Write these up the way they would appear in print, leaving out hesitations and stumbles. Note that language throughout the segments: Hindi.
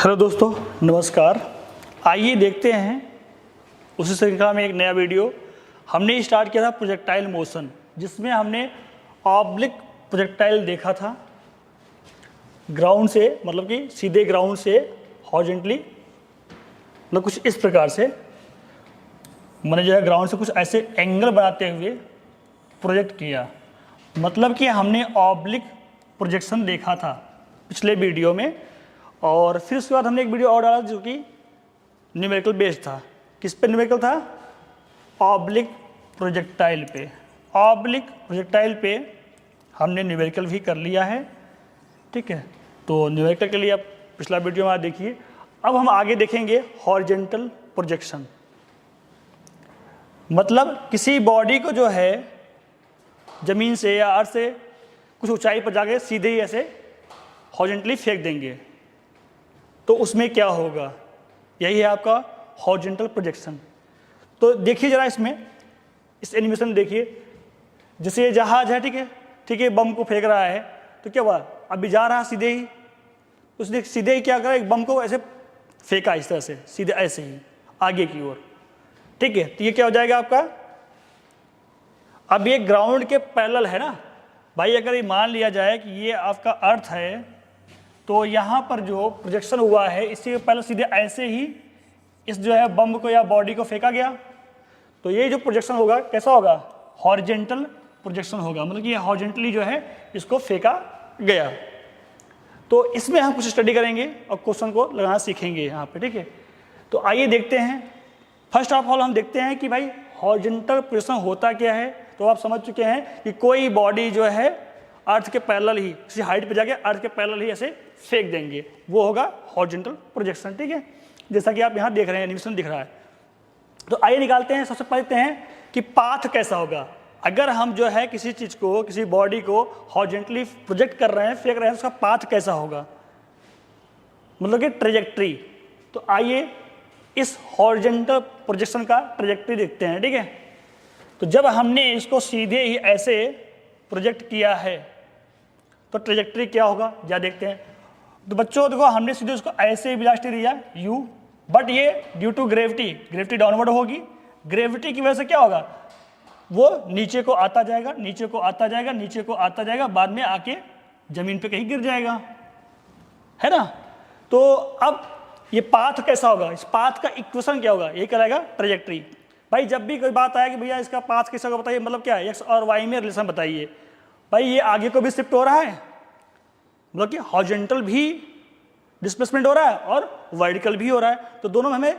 हेलो दोस्तों, नमस्कार। आइए देखते हैं उसी श्रृंखला में एक नया वीडियो। हमने स्टार्ट किया था प्रोजेक्टाइल मोशन, जिसमें हमने ऑब्लिक प्रोजेक्टाइल देखा था ग्राउंड से, मतलब कि सीधे ग्राउंड से हॉरिजॉन्टली, मतलब कुछ इस प्रकार से मैंने जो है ग्राउंड से कुछ ऐसे एंगल बनाते हुए प्रोजेक्ट किया। मतलब कि हमने ऑब्लिक प्रोजेक्शन देखा था पिछले वीडियो में, और फिर उसके बाद हमने एक वीडियो और डाला जो कि न्यूमेरिकल बेस्ड था। किस पे न्यूमेरिकल था? ऑब्लिक प्रोजेक्टाइल पे। ऑब्लिक प्रोजेक्टाइल पे हमने न्यूमेरिकल भी कर लिया है, ठीक है। तो न्यूमेरिकल के लिए आप पिछला वीडियो में देखिए। अब हम आगे देखेंगे हॉरिजॉन्टल प्रोजेक्शन। मतलब किसी बॉडी को जो है ज़मीन से या अर्थ से कुछ ऊंचाई पर जाके सीधे ही ऐसे हॉरिजॉन्टली फेंक देंगे, तो उसमें क्या होगा? यही है आपका हॉरिजॉन्टल प्रोजेक्शन। तो देखिए जरा इसमें, इस एनिमेशन में देखिए, जैसे ये जहाज है, ठीक है, बम को फेंक रहा है, तो क्या हुआ? अभी जा रहा सीधे ही, उसने सीधे ही क्या करा, एक बम को ऐसे फेंका इस तरह से, सीधे ऐसे ही आगे की ओर, ठीक है। तो ये क्या हो जाएगा आपका? अब ये ग्राउंड के पैरेलल है ना भाई। अगर ये मान लिया जाए कि ये आपका अर्थ है, तो यहाँ पर जो प्रोजेक्शन हुआ है इससे पहले सीधे ऐसे ही इस जो है बम को या बॉडी को फेंका गया, तो ये जो प्रोजेक्शन होगा कैसा होगा? हॉरिजॉन्टल प्रोजेक्शन होगा। मतलब कि ये हॉरिजॉन्टली जो है इसको फेंका गया। तो इसमें हम कुछ स्टडी करेंगे और क्वेश्चन को लगाना सीखेंगे यहाँ पे, ठीक है। तो आइए देखते हैं। फर्स्ट ऑफ ऑल हम देखते हैं कि भाई हॉरिजॉन्टल प्रोजेक्शन होता क्या है। तो आप समझ चुके हैं कि कोई बॉडी जो है अर्थ के पैरेलल ही, किसी हाइट पे जाके अर्थ के पैरेलल ही ऐसे फेंक देंगे, वो होगा हॉरिजॉन्टल प्रोजेक्शन, ठीक है। जैसा कि आप यहाँ देख रहे हैं, एनिमेशन दिख रहा है। तो आइए निकालते हैं। सबसे पहले देखते हैं कि पाथ कैसा होगा। अगर हम जो है किसी चीज़ को, किसी बॉडी को हॉरिजॉन्टली प्रोजेक्ट कर रहे हैं, फेंक रहे हैं, उसका पाथ कैसा होगा, मतलब कि ट्रेजेक्ट्री। तो आइए इस हॉरिजॉन्टल प्रोजेक्शन का ट्रेजेक्ट्री देखते हैं, ठीक है। तो जब हमने इसको सीधे ही ऐसे प्रोजेक्ट किया है तो ट्रेजेक्ट्री क्या होगा, जा देखते हैं। तो बच्चों देखो, हमने सीधे उसको ऐसे वेलोसिटी दिया u, बट ये ड्यू टू ग्रेविटी डाउनवर्ड होगी। ग्रेविटी की वजह से क्या होगा? वो नीचे को आता जाएगा, नीचे को आता जाएगा, नीचे को आता जाएगा, बाद में आके जमीन पे कहीं गिर जाएगा, है ना। तो अब ये पाथ कैसा होगा? इस पाथ का इक्वेशन क्या होगा? ये कहलाएगा ट्रेजेक्ट्री। भाई जब भी कोई बात आए कि भैया इसका पाथ कैसा होगा बताइए, मतलब क्या है, एक्स और वाई में रिलेशन बताइए। भाई ये आगे को भी शिफ्ट हो रहा है, मतलब कि हॉरिजॉन्टल भी डिस्प्लेसमेंट हो रहा है और वर्टिकल भी हो रहा है, तो दोनों में हमें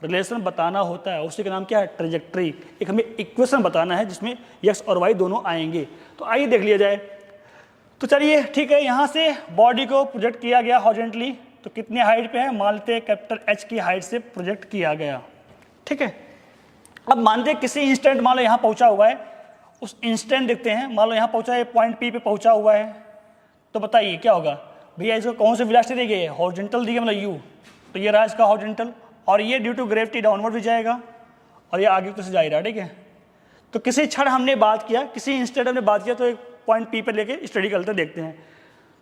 रिलेशन बताना होता है। उसी का नाम क्या है? ट्रेजेक्ट्री। एक हमें इक्वेशन बताना है जिसमें एक्स और वाई दोनों आएंगे। तो आइए देख लिया जाए। तो चलिए ठीक है, यहाँ से बॉडी को प्रोजेक्ट किया गया हॉरिजॉन्टली। तो कितने हाइट पे है? मान लेते हैं कैपिटल एच की हाइट से प्रोजेक्ट किया गया, ठीक है। अब मानते हैं किसी इंस्टेंट, मान लो यहाँ पहुँचा हुआ है, उस इंस्टेंट देखते हैं, मान लो यहाँ पहुँचा है, पॉइंट पी पे पहुँचा हुआ है, तो बताइए क्या होगा? भैया इसको कौन सी वेलोसिटी दी गई है? हॉरिजॉन्टल दी गई, मतलब यू। तो ये रहा इसका हॉरिजॉन्टल, और ये ड्यू टू ग्रेविटी डाउनवर्ड भी जाएगा, और ये आगे कैसे जा रहा है, ठीक है। तो किसी क्षण हमने बात किया, किसी इंस्टेंट हमने बात किया, तो एक पॉइंट पी पे लेके स्टडी करते देखते हैं।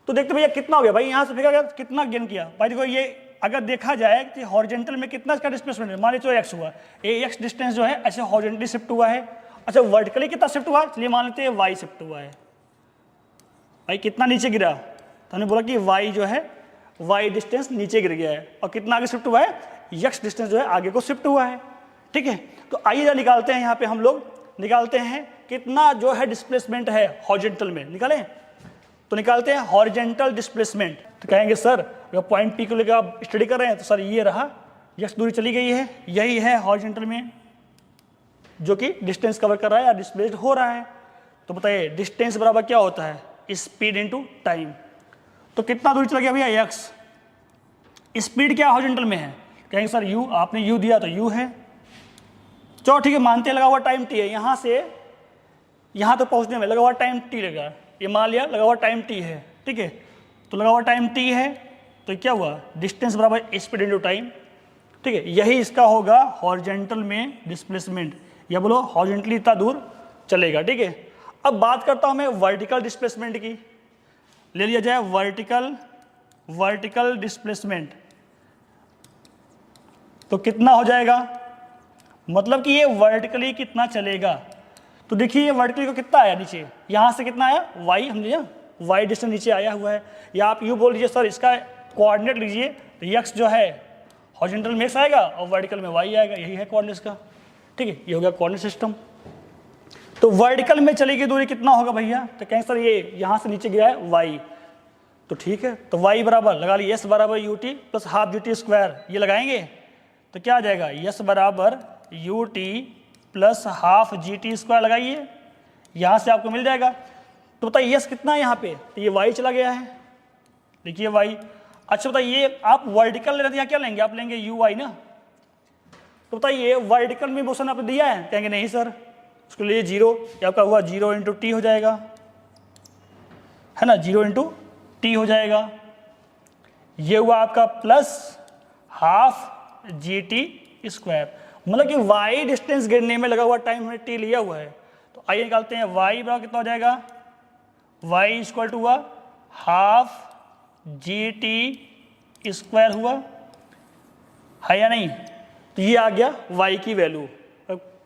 तो देखते भैया कितना हो गया, भाई यहाँ से फेंका गया, कितना गेन किया। भाई देखो, ये अगर देखा जाए कि हॉरिजॉन्टल में कितना इसका डिस्प्लेसमेंट है, मान लीजिए एक्स हुआ, ये एक्स डिस्टेंस जो है ऐसे हॉरिजॉन्टली शिफ्ट हुआ है। अच्छा, वर्टिकली कितना शिफ्ट हुआ? चलिए मान लेते हैं वाई शिफ्ट हुआ है। भाई कितना नीचे गिरा? तो हमने बोला कि वाई जो है, वाई डिस्टेंस नीचे गिर गया है, और कितना आगे शिफ्ट हुआ है? एक्स डिस्टेंस जो है आगे को शिफ्ट हुआ है, ठीक है। तो आइए जरा निकालते हैं, यहाँ पे हम लोग निकालते हैं कितना जो है डिस्प्लेसमेंट है हॉरिजॉन्टल में, निकालें। तो निकालते हैं हॉरिजॉन्टल डिस्प्लेसमेंट। तो कहेंगे सर अगर पॉइंट पी को लेकर आप स्टडी कर रहे हैं, तो सर ये रहा, एक्स दूरी चली गई है, यही है हॉरिजॉन्टल में जो कि डिस्टेंस कवर कर रहा है या डिस्प्लेस्ड हो रहा है। तो बताइए डिस्टेंस बराबर क्या होता है? Speed into time. तो कितना दूरी चला गया भैया? एक्स। स्पीड क्या हॉरिजॉन्टल में है? कहेंगे सर यू, आपने यू दिया तो यू है। चलो ठीक है, मानते हैं लगा हुआ टाइम टी है, यहाँ से यहाँ तक पहुँचने में लगा हुआ टाइम टी लगा, ये मान लिया लगा हुआ टाइम टी है, ठीक है। तो लगा हुआ टाइम टी है, तो क्या हुआ? डिस्टेंस बराबर स्पीड इनटू टाइम, ठीक है। यही इसका होगा हॉरिजॉन्टल में डिस्प्लेसमेंट, या बोलो हॉरिजॉन्टली इतना दूर चलेगा, ठीक है। अब बात करता हूँ मैं वर्टिकल डिस्प्लेसमेंट की। ले लिया जाए वर्टिकल डिस्प्लेसमेंट। तो कितना हो जाएगा, मतलब कि ये वर्टिकली कितना चलेगा। तो देखिए ये वर्टिकली को कितना आया नीचे, यहाँ से कितना आया y, समझिए y डिस्टेंस नीचे आया हुआ है। या आप यूँ बोल लीजिए सर इसका कोऑर्डिनेट लीजिए, तो x जो है हॉरिजॉन्टल में x आएगा और वर्टिकल में y आएगा, यही है कोऑर्डिनेट्स का। ठीक है, ये हो गया कोऑर्डिनेट सिस्टम। तो वर्टिकल में चलेगी दूरी कितना होगा भैया, तो कहें सर ये यहाँ से नीचे गया है y, तो ठीक है, तो y बराबर लगा ली s बराबर U T plus half G T square, ये लगाएंगे तो क्या आ जाएगा, s बराबर U T plus half G T square लगाइए, यहाँ से आपको मिल जाएगा। तो बताइए s कितना है यहाँ पे, तो ये y चला गया है, देखिए y। अच्छा बताइए आप वर्टिकल ले रहे थे, यहाँ क्या लेंगे, आप लेंगे यू वाई ना। तो बताइए वर्टिकल में मोशन आपने दिया है, कहेंगे नहीं सर, उसके लिए 0, ये आपका हुआ 0 इंटू टी हो जाएगा, है ना, 0 इंटू टी हो जाएगा। ये हुआ आपका plus half G T square, मतलब कि y डिस्टेंस गिरने में लगा हुआ टाइम हमने t लिया हुआ है। तो आइए निकालते हैं, y बराबर कितना हो जाएगा, y इक्वल टू हुआ हाफ जी टी स्क्वायर हुआ, है या नहीं। तो ये आ गया y की वैल्यू।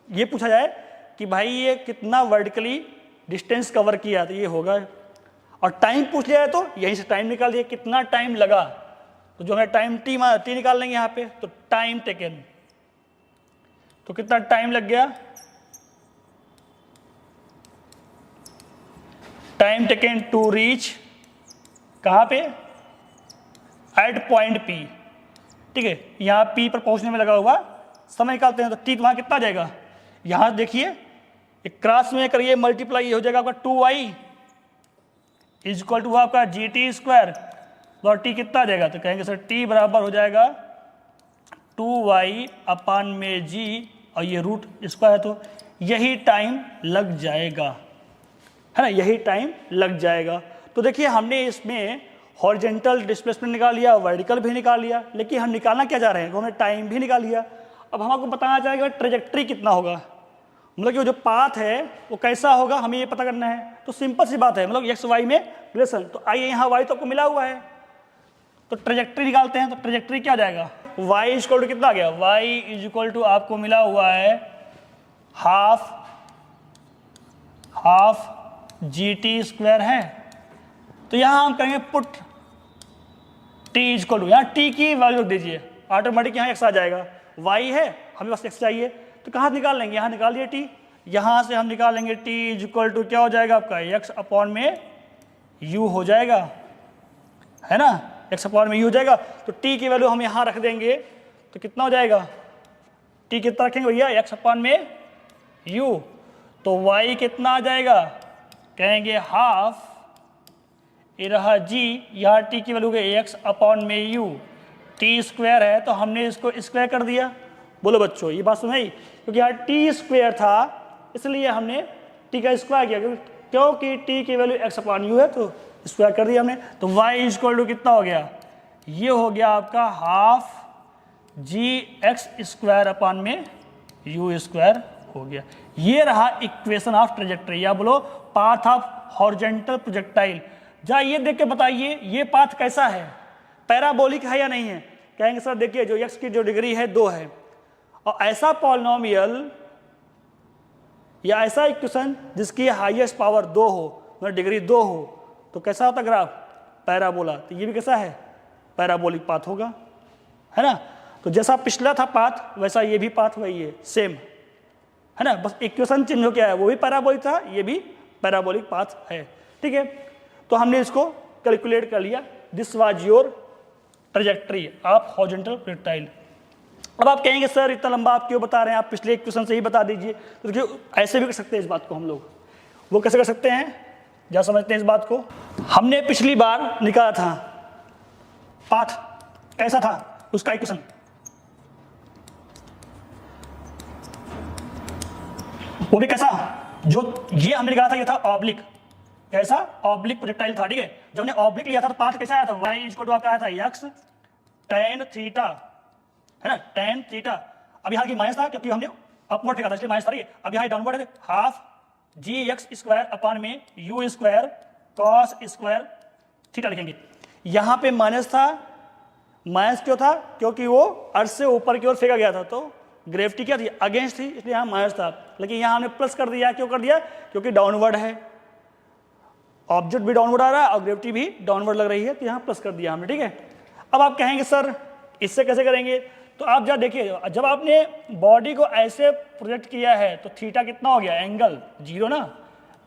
ये पूछा जाए कि भाई ये कितना वर्टिकली डिस्टेंस कवर किया, तो ये होगा। और टाइम पूछ लिया है तो यहीं से टाइम निकाल दिया, कितना टाइम लगा, तो जो हमें टाइम टी निकाल लेंगे यहाँ पे, तो टाइम टेकन, तो कितना टाइम लग गया, टाइम टेकन टू रीच कहाँ पे, एट पॉइंट P। ठीक है, यहाँ P पर पहुंचने में लगा हुआ समय निकालते हैं, तो T वहाँ कितना जाएगा, यहाँ देखिए एक क्रॉस में करिए मल्टीप्लाई, हो जाएगा आपका 2y इज इक्वल टू आपका जी टी स्क्वायर, और T कितना आ जाएगा, तो कहेंगे सर T बराबर हो जाएगा 2y अपान में g, और ये रूट स्क्वायर है, तो यही टाइम लग जाएगा, है ना, यही टाइम लग जाएगा। तो देखिए हमने इसमें हॉरिजॉन्टल डिस्प्लेसमेंट निकाल लिया, वर्टिकल भी निकाल लिया, लेकिन हम निकालना क्या जा रहे हैं, तो हमने टाइम भी निकाल लिया। अब हम आपको बताना चाहेंगे ट्रेजेक्ट्री कितना होगा, मतलब कि वो जो पाथ है वो कैसा होगा, हमें ये पता करना है। तो सिंपल सी बात है, मतलब एक्स वाई में रिलेशन, तो आइए यहाँ वाई तो आपको मिला हुआ है, तो ट्रेजेक्ट्री निकालते हैं। तो ट्रेजेक्ट्री क्या जाएगा, वाई इज इक्वल टू कितना आ गया, वाई इज इक्वल टू आपको मिला हुआ है हाफ जी टी स्क्वायर है। तो यहाँ हम कहेंगे put T is equal to, यहाँ टी की वैल्यू दीजिए, ऑटोमेटिक यहाँ एक्स आ जाएगा, वाई है हमें बस एक्स चाहिए, तो कहाँ निकाल लेंगे, यहाँ निकाल दिए टी, यहाँ से हम निकाल लेंगे टी इज इक्वल टू क्या हो जाएगा आपका, एक्स अपॉन में यू हो जाएगा, है ना, एक्स अपॉन में यू हो जाएगा। तो टी की वैल्यू हम यहाँ रख देंगे, तो कितना हो जाएगा, टी कितना रखेंगे भैया, एक्स अपॉन में यू, तो वाई कितना आ जाएगा, कहेंगे हाफ, ये रहा जी, यहाँ टी की वैल्यू गई एक्स अपॉन में यू, टी स्क्वायर है तो हमने इसको स्क्वायर कर दिया। बोलो बच्चों ये बात सुनाई, क्योंकि यहाँ टी स्क्वायर था इसलिए हमने टी का स्क्वायर किया, क्योंकि टी की वैल्यू एक्स अपॉन यू है तो स्क्वायर कर दिया हमने। तो वाई इक्वल टू कितना हो गया, ये हो गया आपका हाफ जी एक्स स्क्वायर अपॉन में यू स्क्वायर हो गया। ये रहा इक्वेशन ऑफ ट्रेजेक्ट्री, या बोलो पाथ ऑफ हॉरिजॉन्टल प्रोजेक्टाइल। जा ये देख के बताइए ये पाथ कैसा है, पैराबोलिक है या नहीं है। कहेंगे सर देखिए जो एक्स की जो डिग्री है 2 है, और ऐसा पॉलिनोमियल या ऐसा इक्वेशन जिसकी हाईएस्ट पावर 2 हो, मतलब डिग्री 2 हो, तो कैसा होता ग्राफ, पैराबोला। तो ये भी कैसा है, पैराबोलिक पाथ होगा, है ना। तो जैसा पिछला था पाथ वैसा ये भी पाथ वही है, सेम, है ना, बस इक्वेशन चेंज हो गया है, वो भी पैराबोलिक था ये भी पैराबोलिक पाथ है। ठीक है, तो हमने इसको कैलकुलेट कर लिया, this was your trajectory of horizontal projectile. अब आप कहेंगे सर इतना लंबा आप क्यों बता रहे हैं, आप पिछले इक्वेशन से ही बता दीजिए। तो देखिए ऐसे भी कर सकते हैं इस बात को हम लोग, वो कैसे कर सकते हैं जहाँ समझते हैं इस बात को। हमने पिछली बार निकाला था पाथ, कैसा था उसका इक्वेशन, वो भी कैसा, जो ये हमने निकाला था ये था ऑब्लिक, कैसा ऑब्लिक प्रोजेक्टाइल था। ठीक है, जब हमने ऑब्लिक लिया था तो पाथ कैसा आया था, y इक्वल टू आपका आया था x tan थीटा, है ना, tan थीटा। अब यहाँ की माइनस था क्योंकि हमने अपवर्ड फेंका था इसलिए माइनस था। अब यहाँ डाउनवर्ड है, हाफ जी एक्स स्क्वायर अपॉन में you square cos square theta लिखेंगे। यहाँ पे माइनस था, माइनस क्यों था? क्योंकि वो अर्थ से ऊपर की ओर फेंका गया था, तो ग्रेविटी क्या थी? अगेंस्ट थी, इसलिए यहाँ माइनस था। लेकिन यहाँ हमने प्लस कर दिया। क्यों कर दिया? क्योंकि डाउनवर्ड है, ऑब्जेक्ट भी डाउनवर्ड आ रहा है और ग्रेविटी भी डाउनवर्ड लग रही है, तो यहाँ प्लस कर दिया हमने। ठीक है, अब आप कहेंगे सर इससे कैसे करेंगे? तो आप जरा देखिए, जब आपने बॉडी को ऐसे प्रोजेक्ट किया है तो थीटा कितना हो गया? एंगल 0 ना,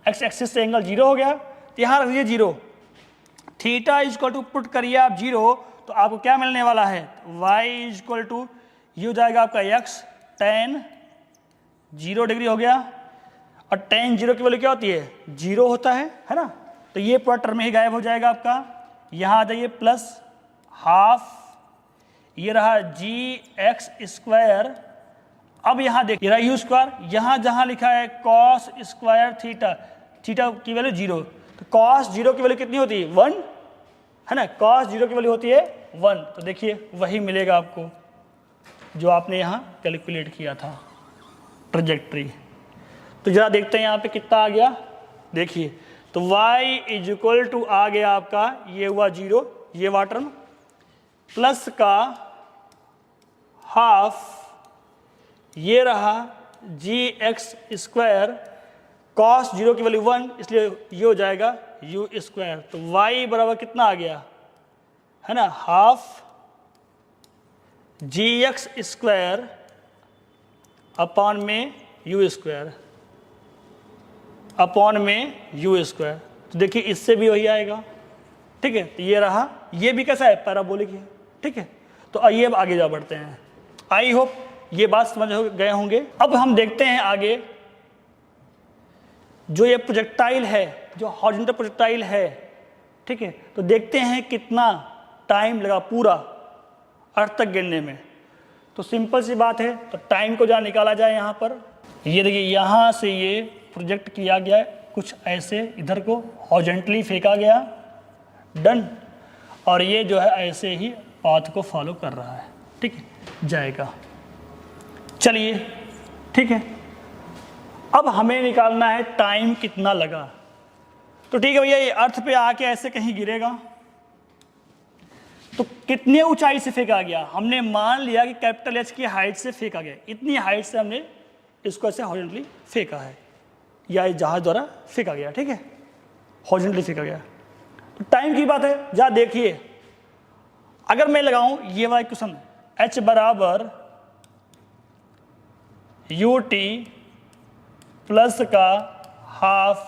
एक्स एक्सिस से एंगल 0 हो गया, तो यहाँ रख दीजिए 0। Theta is equal to put करिए आप 0, तो आपको क्या मिलने वाला है? y इज इक्वल टू ये हो जाएगा आपका x tan 0 डिग्री हो गया, और tan 0 की वैल्यू क्या होती है? 0 होता है ना। तो ये पूरा टर्म ही गायब हो जाएगा आपका। यहाँ आ जाइए प्लस हाफ, ये रहा gx²। अब यहाँ देखिए यू स्क्वायर, यहाँ जहाँ लिखा है cos स्क्वायर थीटा, थीटा की वैल्यू 0, तो cos 0 की वैल्यू कितनी होती है? 1 है ना। cos 0 की वैल्यू होती है 1, तो देखिए वही मिलेगा आपको जो आपने यहाँ कैलकुलेट किया था ट्रजेक्ट्री। तो जरा देखते हैं यहाँ पे कितना आ गया। देखिए तो y इज इक्वल टू आ गया आपका, ये हुआ 0, ये वाटर प्लस का हाफ, ये रहा gx², cos 0 की वैल्यू 1, इसलिए ये हो जाएगा u²। तो y बराबर कितना आ गया? है ना, हाफ gx² अपॉन में u², अपॉन में u²। तो देखिए इससे भी वही आएगा। ठीक है, तो ये रहा, ये भी कैसा है? पैराबोलिक है। ठीक है, तो आइए अब आगे जा बढ़ते हैं। आई होप ये बात समझ गए होंगे। अब हम देखते हैं आगे, जो ये प्रोजेक्टाइल है, जो हॉरिजॉन्टल प्रोजेक्टाइल है, ठीक है, तो देखते हैं कितना टाइम लगा पूरा अर्थ तक गिरने में। तो सिंपल सी बात है, तो टाइम को जहाँ निकाला जाए यहाँ पर, ये देखिए यहाँ से ये प्रोजेक्ट किया गया, कुछ ऐसे इधर को हॉरिजॉन्टली फेंका गया, डन, और ये जो है ऐसे ही पाथ को फॉलो कर रहा है। ठीक है, जाएगा। चलिए ठीक है, अब हमें निकालना है टाइम कितना लगा। तो ठीक है भैया, ये अर्थ पे आके ऐसे कहीं गिरेगा, तो कितने ऊंचाई से फेंका गया? हमने मान लिया कि कैपिटल एच की हाइट से फेंका गया, इतनी हाइट से हमने इसको ऐसे हॉरिजॉन्टली फेंका है, या इस जहाज द्वारा फेंका गया। ठीक है, हॉरिजॉन्टली फेंका गया। तो टाइम की बात है, जरा देखिए, अगर मैं लगाऊं ये वाला क्वेश्चन, h बराबर ut प्लस का हाफ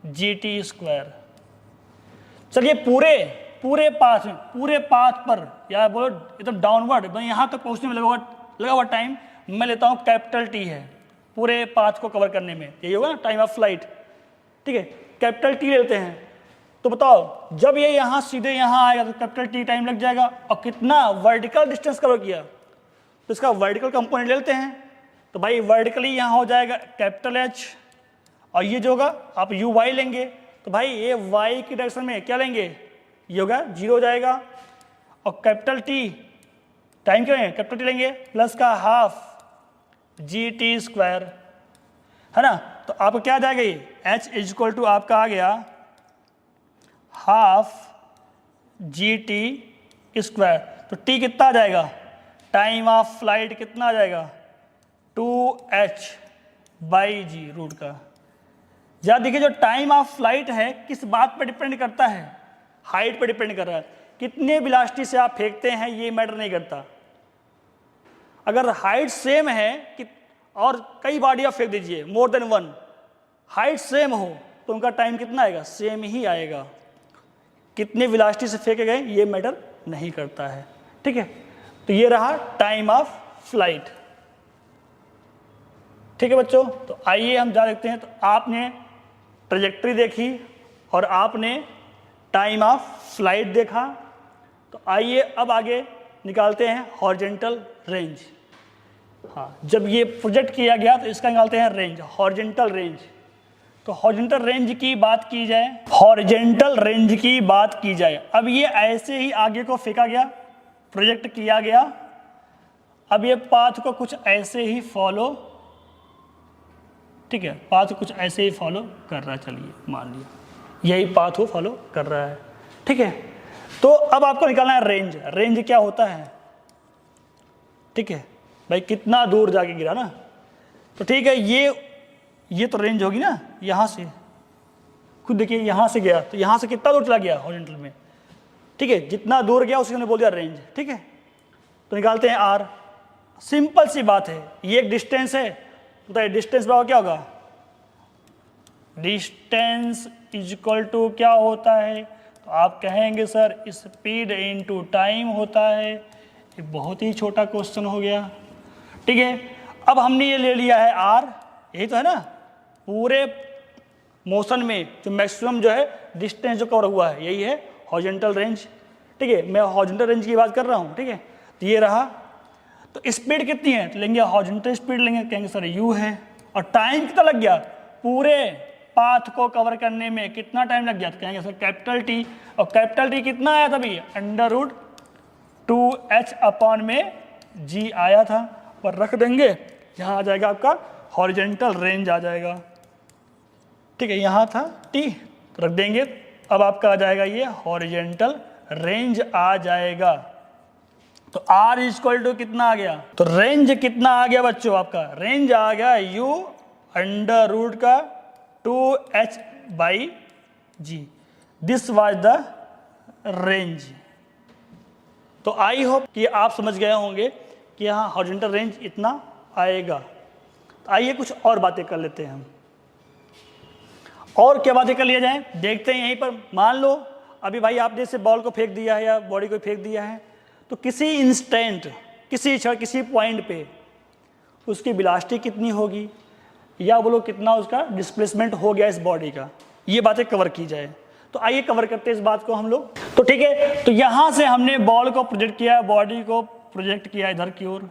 gt²। चलिए पूरे पाथ पर, या बोलो एकदम डाउनवर्ड, यहाँ तक पहुँचने में लगा हुआ टाइम मैं लेता हूँ कैपिटल T है, पूरे पाथ को कवर करने में, यही होगा ना टाइम ऑफ फ्लाइट। ठीक है, कैपिटल T लेते हैं। तो बताओ जब ये यहाँ सीधे यहाँ आएगा तो कैपिटल T टाइम लग जाएगा, और कितना वर्टिकल डिस्टेंस कवर किया, तो इसका वर्टिकल कंपोनेंट लेते हैं। तो भाई वर्टिकली यहाँ हो जाएगा कैपिटल H, और ये जो होगा आप uy लेंगे, तो भाई ये y की डायरेक्शन में क्या लेंगे? ये होगा 0 हो जाएगा, और कैपिटल T टाइम क्या लेंगे? कैपिटल T लेंगे प्लस का हाफ gt², है ना। तो आपको क्या आ जाएगा? ये h इज इक्वल टू आपका आ गया हाफ gt²। तो t कितना आ जाएगा? टाइम ऑफ फ्लाइट कितना आ जाएगा? 2h/g रूट का। जरा देखिए, जो टाइम ऑफ फ्लाइट है किस बात पर डिपेंड करता है? हाइट पर डिपेंड कर रहा है। कितने वेलोसिटी से आप फेंकते हैं ये मैटर नहीं करता। अगर हाइट सेम है कि और कई बॉडी आप फेंक दीजिए, मोर देन 1, हाइट सेम हो तो उनका टाइम कितना आएगा? सेम ही आएगा। कितने वेलोसिटी से फेंके गए ये मैटर नहीं करता है। ठीक है, तो ये रहा टाइम ऑफ फ्लाइट। ठीक है बच्चों, तो आइए हम जा देखते हैं। तो आपने ट्रैजेक्टरी देखी और आपने टाइम ऑफ फ्लाइट देखा, तो आइए अब आगे निकालते हैं हॉरिजॉन्टल रेंज। हाँ, जब ये प्रोजेक्ट किया गया तो इसका निकालते हैं रेंज, हॉरिजॉन्टल रेंज। तो हॉरिजॉन्टल रेंज की बात की जाए, हॉरिजॉन्टल रेंज की बात की जाए, अब ये ऐसे ही आगे को फेंका गया, प्रोजेक्ट किया गया, अब ये पाथ को कुछ ऐसे ही फॉलो, ठीक है, पाथ कुछ ऐसे ही फॉलो कर रहा है। चलिए मान लिया यही पाथ वो फॉलो कर रहा है। ठीक है, तो अब आपको निकालना है रेंज। रेंज क्या होता है, ठीक है भाई, कितना दूर जाके गिरा ना। तो ठीक है, ये तो रेंज होगी ना, यहां से खुद देखिए, यहां से गया तो यहां से कितना दूर चला गया हॉरिजॉन्टल में, ठीक है, जितना दूर गया उसी ने बोल दिया रेंज, ठीक है। तो निकालते हैं आर। सिंपल सी बात है, ये एक डिस्टेंस है, तो डिस्टेंस बराबर क्या होगा, डिस्टेंस इज इक्वल टू क्या होता है, तो आप कहेंगे सर स्पीड इनटू टाइम होता है। ये बहुत ही छोटा क्वेश्चन हो गया, ठीक है। अब हमने ये ले लिया है आर, यही तो है ना, पूरे मोशन में जो मैक्सिमम जो है डिस्टेंस जो कवर हुआ है यही है हॉरिजॉन्टल रेंज, ठीक है। मैं हॉरिजॉन्टल रेंज की बात कर रहा हूँ, ठीक है। तो ये रहा, तो स्पीड कितनी है, तो लेंगे हॉरिजॉन्टल स्पीड लेंगे, कहेंगे सर यू है। और टाइम कितना लग गया, पूरे पाथ को कवर करने में कितना टाइम लग गया, तो कहेंगे सर कैपिटल टी। और कैपिटल टी कितना आया था भाई, √2h में जी आया था, और रख देंगे, यहाँ आ जाएगा आपका हॉरिजॉन्टल रेंज आ जाएगा, ठीक है। यहाँ था टी, तो रख देंगे, अब आपका आ जाएगा ये हॉरिजॉन्टल रेंज आ जाएगा। तो R इक्वल टू कितना आ गया, तो रेंज कितना आ गया बच्चों, आपका रेंज आ गया U √2h/g। This was the range. तो आई होप कि आप समझ गए होंगे कि यहाँ हॉरिजॉन्टल रेंज इतना आएगा। तो आइए कुछ और बातें कर लेते हैं हम। और क्या बातें कर लिया जाए, देखते हैं यहीं पर। मान लो अभी भाई आपने जैसे बॉल को फेंक दिया है या बॉडी को फेंक दिया है, तो किसी इंस्टेंट, किसी क्षण, किसी पॉइंट पे उसकी वेलोसिटी कितनी होगी, या बोलो कितना उसका डिस्प्लेसमेंट हो गया इस बॉडी का, ये बातें कवर की जाए। तो आइए कवर करते हैं इस बात को हम लोग। तो ठीक है, तो यहां से हमने बॉल को प्रोजेक्ट किया, बॉडी को प्रोजेक्ट किया इधर की ओर,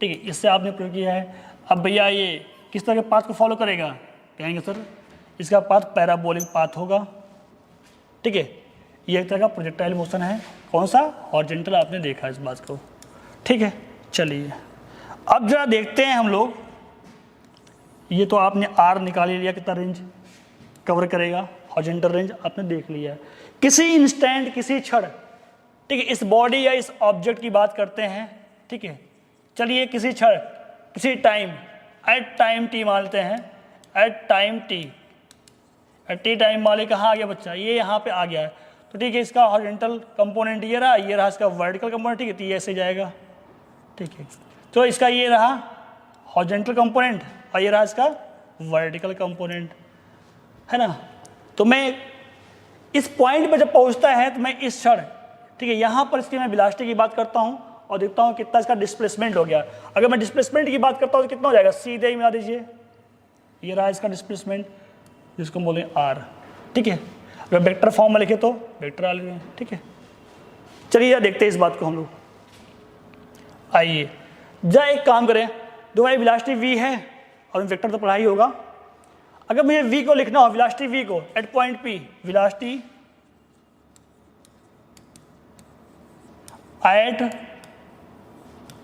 ठीक है, इससे आपने प्रोजेक्ट किया है। अब भैया ये किस तरह के पाथ को फॉलो करेगा, कहेंगे सर इसका पाथ पैराबोलिक पाथ होगा, ठीक है। ये एक तरह का प्रोजेक्टाइल मोशन है, कौन सा, हॉरिजॉन्टल, आपने देखा इस बात को, ठीक है। चलिए अब जरा देखते हैं हम लोग, ये तो आपने आर निकाल लिया, कितना रेंज कवर करेगा, हॉरिजॉन्टल रेंज आपने देख लिया है। किसी इंस्टेंट, किसी क्षण, ठीक है, इस बॉडी या इस ऑब्जेक्ट की बात करते हैं, ठीक है। चलिए किसी क्षण, किसी टाइम, एट टाइम टी मानते हैं, at time T, at T time मान लिया, कहाँ आ गया बच्चा, ये यहाँ पे आ गया है। तो ठीक है, इसका हॉरिजॉन्टल कंपोनेंट ये रहा, ये रहा इसका वर्टिकल कंपोनेंट, ठीक है, तो ये ऐसे जाएगा, ठीक है। तो इसका ये रहा हॉरिजॉन्टल कंपोनेंट और ये रहा इसका वर्टिकल कंपोनेंट, है ना। तो मैं इस पॉइंट पे जब पहुंचता है तो मैं इस क्षण, ठीक है, यहाँ पर इसकी मैं वेलोसिटी की बात करता हूँ और देखता हूँ कितना इसका डिस्प्लेसमेंट हो गया। अगर मैं डिस्प्लेसमेंट की बात करता हूँ तो कितना हो जाएगा, सीधे ही मिला दीजिए, ये रहा इसका डिस्प्लेसमेंट, जिसको बोले आर, ठीक है। अगर वेक्टर फॉर्म में लिखे तो वेक्टर आ लेंगे, ठीक है। चलिए यार देखते हैं इस बात को हम लोग। आइए जा एक काम करें, दो भाई वेलोसिटी v है और वेक्टर तो पढ़ा ही होगा। अगर मुझे v को लिखना हो, वेलोसिटी v को at point p, velocity at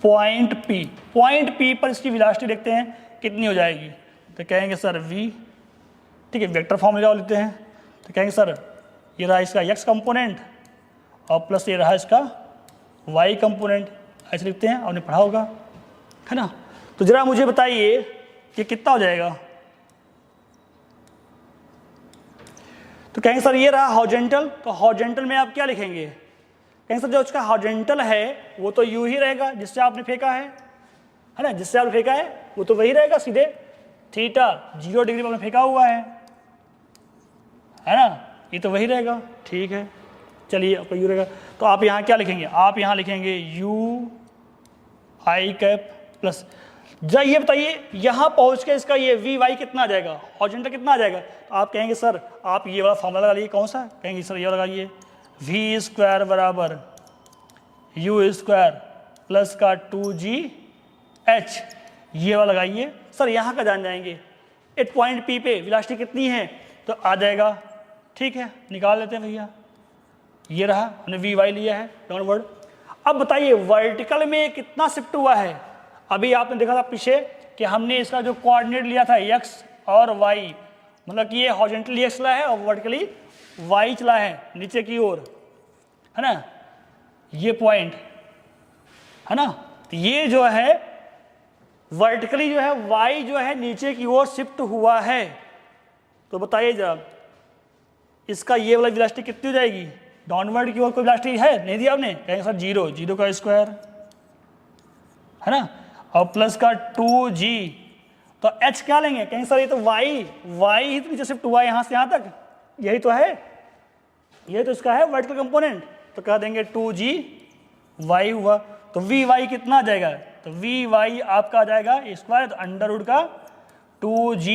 point p, point p पर इसकी वेलोसिटी देखते हैं कितनी हो जाएगी, तो कहेंगे सर v, ठीक है, वेक्टर फॉर्म में लेते हैं, तो कहेंगे सर ये रहा इसका x कंपोनेंट और प्लस ये रहा इसका y कंपोनेंट, ऐसे लिखते हैं, आपने पढ़ा होगा, है ना। तो जरा मुझे बताइए कि कितना हो जाएगा, तो कहेंगे सर ये रहा हॉरिजॉन्टल, तो हॉरिजॉन्टल में आप क्या लिखेंगे, कहेंगे सर जो उसका हॉरिजॉन्टल है वो तो यू ही रहेगा जिससे आपने फेंका है ना, जिससे आपने फेंका है वो तो वही रहेगा सीधे, थीटा 0 डिग्री पर आपने फेंका हुआ है ना, ये तो वही रहेगा, ठीक है। चलिए आपका यू रहेगा, तो आप यहाँ क्या लिखेंगे, आप यहाँ लिखेंगे यू आई कैप प्लस, जरा ये बताइए यहाँ पहुँच के इसका ये वी वाई कितना आ जाएगा, हॉरिजॉन्टल कितना आ जाएगा, तो आप कहेंगे सर आप ये वाला फॉर्मूला लगा लीजिए, कौन सा, कहेंगे सर ये लगाइए, वी स्क्वायर बराबर यू स्क्वायर प्लस का 2gh, ये वाला लगाइए। सर यहाँ का जान जाएंगे, एट पॉइंट पी पे वेलोसिटी कितनी है, तो आ जाएगा, ठीक है, निकाल लेते हैं भैया, ये रहा, हमने वी वाई लिया है डाउनवर्ड। अब बताइए वर्टिकल में कितना शिफ्ट हुआ है, अभी आपने देखा था पीछे कि हमने इसका जो कोऑर्डिनेट लिया था x और y, मतलब कि ये हॉरिजॉन्टली x चला है और वर्टिकली y चला है नीचे की ओर, है ना, ये पॉइंट है ना, तो ये जो है वर्टिकली जो है y जो है नीचे की ओर शिफ्ट हुआ है। तो बताइए जरा इसका ये वाला वेलोसिटी कितनी हो जाएगी, डाउनवर्ड की ओर कोई वेलोसिटी है, नहीं दिया आपने, कहेंगे सर जीरो, जीरो का स्क्वायर है ना, और प्लस का 2g, तो h क्या लेंगे, कहेंगे सर ये तो y ही तो नीचे शिफ्ट हुआ है यहाँ से यहाँ तक, यही तो है, ये तो इसका है वर्टिकल कंपोनेंट, तो कह देंगे 2g y हुआ। तो vy कितना आ जाएगा, तो vy आपका आ जाएगा स्क्वायर, तो अंडर रूट का 2g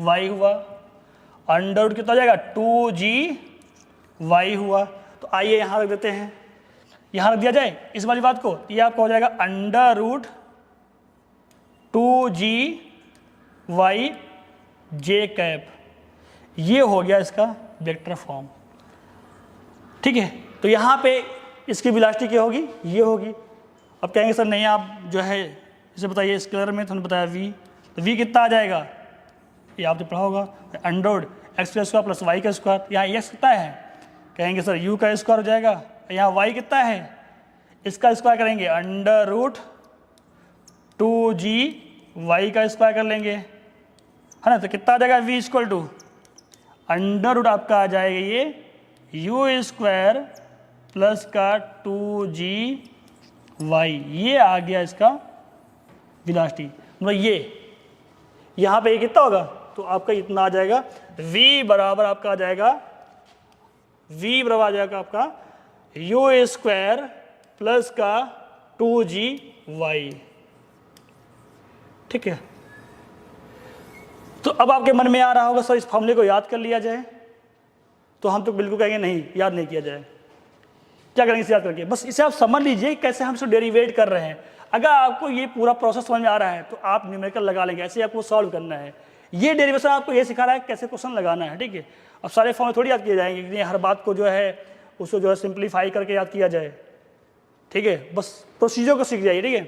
y हुआ, अंडर रूट कितना आ जाएगा 2g y हुआ। तो आइए यहाँ रख देते हैं, यहाँ रख दिया जाए इस वाली बात को, ये आपका हो जाएगा under root 2g y j cap, ये हो गया इसका वेक्टर फॉर्म। ठीक है, तो यहाँ पे इसकी वेलोसिटी क्या होगी, ये होगी। अब कहेंगे सर नहीं आप जो है इसे बताइए स्क्वायर में, तो बताया v, तो v कितना आ जाएगा, ये आपने पढ़ा होगा, अंडर रूट एक्स का स्क्वायर प्लस वाई का स्क्वायर, यहाँ x कितना है, कहेंगे सर u का स्क्वायर हो जाएगा, यहाँ y कितना है, इसका स्क्वायर करेंगे अंडर रूट 2g y का स्क्वायर कर लेंगे, है ना, तो कितना आ जाएगा v equal to under root आपका आ जाएगा ये u स्क्वायर प्लस का 2g y, ये आ गया इसका वेलोसिटी, मतलब ये यहाँ पे ये कितना होगा, तो आपका इतना आ जाएगा, v बराबर आपका आ जाएगा, v बराबर आ जाएगा आपका u स्क्वायर प्लस का 2g y। ठीक है, तो अब आपके मन में आ रहा होगा सर इस फॉर्मूले को याद कर लिया जाए, तो हम तो बिल्कुल कहेंगे नहीं, याद नहीं किया जाए। क्या करेंगे इसे याद करके, बस इसे आप समझ लीजिए कैसे हम इसको डेरिवेट कर रहे हैं। अगर आपको ये पूरा प्रोसेस समझ में आ रहा है तो आप न्यूमेरिकल लगा लेंगे, ऐसे आपको सॉल्व करना है। ये डेरिवेशन आपको ये सिखा रहा है कैसे क्वेश्चन लगाना है। ठीक है, अब सारे फॉर्मूले थोड़ी याद किए जाएंगे, क्योंकि हर बात को जो है उसको जो है सिंप्लीफाई करके याद किया जाए। ठीक है, बस प्रोसीजर को सीख जाइए। ठीक है,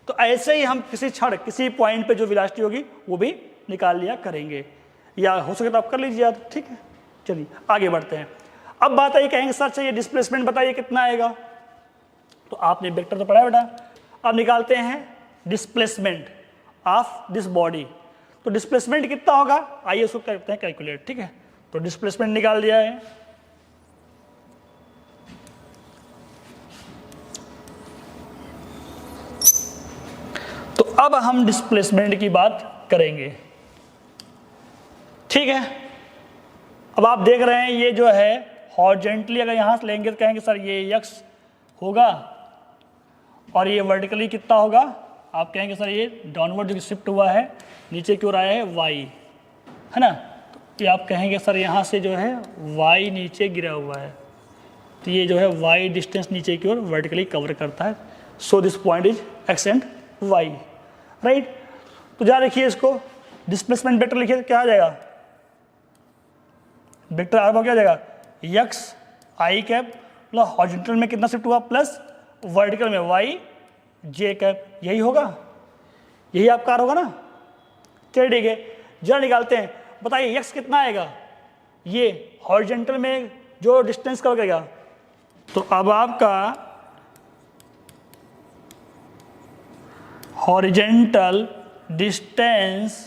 तो ऐसे ही हम किसी क्षण किसी पॉइंट पे जो वेलोसिटी होगी वो भी निकाल लिया करेंगे, या हो सके तो आप कर लीजिए याद। ठीक है, चलिए आगे बढ़ते हैं। अब बात आई, कहेंगे सर चाहिए डिस्प्लेसमेंट बताइए कितना आएगा, तो आपने वेक्टर तो पढ़ा है बेटा। अब निकालते हैं डिस्प्लेसमेंट ऑफ दिस बॉडी, तो डिस्प्लेसमेंट कितना होगा, आइए उसको करते हैं कैलकुलेट। ठीक है, तो डिस्प्लेसमेंट निकाल दिया है, तो अब हम डिस्प्लेसमेंट की बात करेंगे। ठीक है, अब आप देख रहे हैं ये जो है हॉरिजॉन्टली अगर यहाँ से लेंगे तो कहेंगे सर ये x होगा, और ये वर्टिकली कितना होगा, आप कहेंगे सर ये डाउनवर्ड जो शिफ्ट हुआ है नीचे की ओर आया है y, है ना, तो ये आप कहेंगे सर यहाँ से जो है y नीचे गिरा हुआ है, तो ये जो है y डिस्टेंस नीचे की ओर वर्टिकली कवर करता है। So this point is x and y, right. तो जरा देखिए इसको डिस्प्लेसमेंट वेक्टर लिखिए, क्या आ जाएगा, वेक्टर आर क्या आ जाएगा, x i cap plus horizontal में कितना शिफ्ट हुआ प्लस वर्टिकल में y j कैप, यही होगा, यही आपका आर होगा ना। चलिए ठीक है, जरा निकालते हैं, बताइए x कितना आएगा, ये हॉरिजॉन्टल में जो डिस्टेंस कवर करेगा, तो अब आपका हॉरिजॉन्टल डिस्टेंस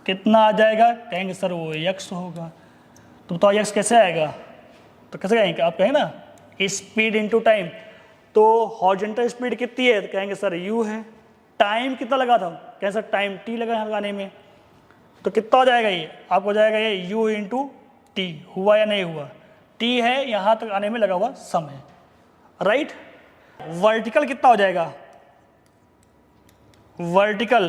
कितना आ जाएगा, कहेंगे सर वो x होगा, तो बताओ x कैसे आएगा, तो कैसे कहेंगे, आप कहेंगे ना स्पीड इनटू टाइम, तो हॉरिजॉन्टल स्पीड कितनी है, तो कहेंगे सर u है, टाइम कितना लगा था, कहेंगे सर टाइम t लगा है लगाने में, तो कितना हो जाएगा ये, आपको हो जाएगा ये u इंटू टी, हुआ या नहीं हुआ, t है यहाँ तक आने में लगा हुआ समय, राइट। वर्टिकल कितना हो जाएगा, वर्टिकल,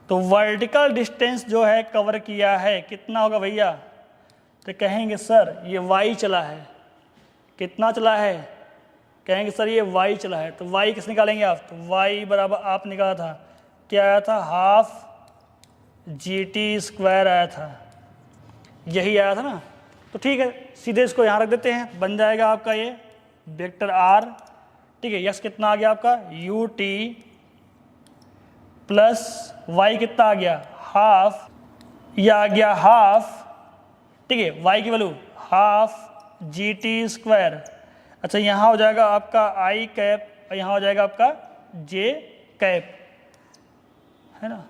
तो वर्टिकल डिस्टेंस जो है कवर किया है कितना होगा भैया, तो कहेंगे सर ये y चला है, कितना चला है, कहेंगे सर ये y चला है, तो y किस निकालेंगे आप, तो y बराबर आप निकाला था, क्या आया था, हाफ GT स्क्वायर आया था, यही आया था ना। तो ठीक है, सीधे इसको यहाँ रख देते हैं, बन जाएगा आपका ये वेक्टर r। ठीक है, x कितना आ गया आपका ut प्लस y कितना आ गया हाफ, यह आ गया हाफ, ठीक है, y की value half G T square. अच्छा, यहाँ हो जाएगा आपका आई कैप, यहाँ हो जाएगा आपका जे कैप, है ना।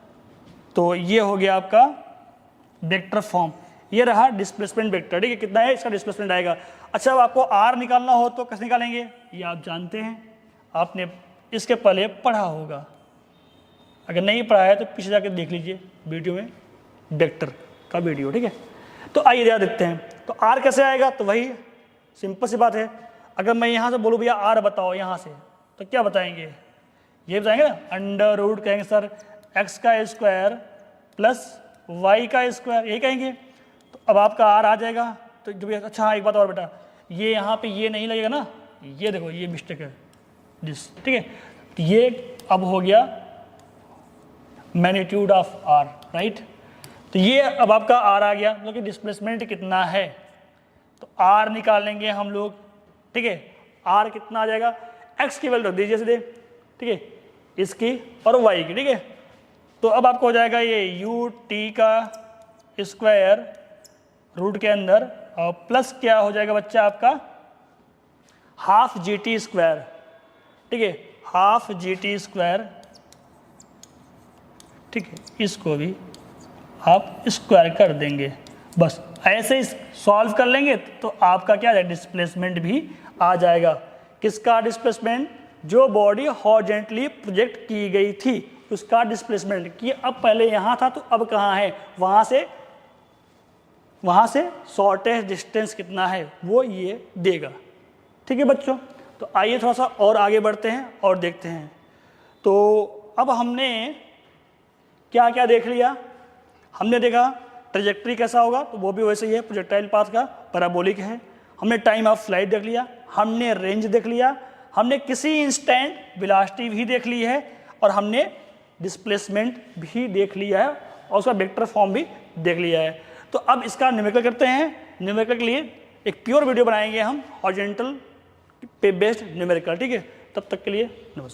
तो ये हो गया आपका वेक्टर फॉर्म, ये रहा डिस्प्लेसमेंट वेक्टर, ठीक है। कितना है इसका डिस्प्लेसमेंट आएगा। अच्छा, अब आपको आर निकालना हो तो कैसे निकालेंगे, ये आप जानते हैं, आपने इसके पहले पढ़ा होगा। अगर नहीं पढ़ा है तो पीछे जाके देख लीजिए वीडियो में, वेक्टर का वीडियो, ठीक है। तो आइए याद देखते हैं। तो आर कैसे आएगा, तो वही सिंपल सी बात है। अगर मैं यहाँ से बोलूँ भैया आर बताओ यहाँ से, तो क्या बताएंगे, ये बताएंगे ना, अंडर रूट कहेंगे सर एक्स का स्क्वायर प्लस वाई का स्क्वायर, यही कहेंगे। तो अब आपका आर आ जाएगा। तो जो भी, अच्छा हाँ एक बात और बेटा, ये यहाँ पे ये नहीं लगेगा ना, ये देखो ये मिस्टेक है दिस, ठीक है। तो ये अब हो गया मैग्नीट्यूड ऑफ आर, राइट। तो ये अब आपका आर आ गया, मतलब कि डिस्प्लेसमेंट कितना है। तो आर निकालेंगे हम लोग, ठीक है। आर कितना आ जाएगा, एक्स की वैल्यू रख दीजिए सीधे, ठीक है, इसकी और वाई की, ठीक है। तो अब आपको हो जाएगा ये यू टी का स्क्वायर रूट के अंदर, और प्लस क्या हो जाएगा बच्चा आपका हाफ जी टी स्क्वायर, ठीक है, हाफ जी टी स्क्वायर, ठीक है। इसको भी आप स्क्वायर कर देंगे, बस ऐसे ही सॉल्व कर लेंगे तो आपका क्या है डिस्प्लेसमेंट भी आ जाएगा। किसका डिस्प्लेसमेंट, जो बॉडी हॉरिजॉन्टली प्रोजेक्ट की गई थी उसका डिस्प्लेसमेंट, कि अब पहले यहाँ था तो अब कहाँ है, वहाँ से शॉर्टेस्ट डिस्टेंस कितना है वो ये देगा, ठीक है बच्चों। तो आइए थोड़ा सा और आगे बढ़ते हैं और देखते हैं। तो अब हमने क्या क्या देख लिया, हमने देखा ट्रेजेक्ट्री कैसा होगा, तो वो भी वैसे ही है, प्रोजेक्टाइल पाथ का पैराबोलिक है। हमने टाइम ऑफ फ्लाइट देख लिया, हमने रेंज देख लिया, हमने किसी इंस्टेंट वेलोसिटी भी देख ली है, और हमने डिस्प्लेसमेंट भी देख लिया है, और उसका वेक्टर फॉर्म भी देख लिया है। तो अब इसका न्यूमेरिकल करते हैं। न्यूमेरिकल के लिए एक प्योर वीडियो बनाएंगे हम हॉरिजॉन्टल पे बेस्ड न्यूमेरिकल, ठीक है। तब तक के लिए नमस्कार।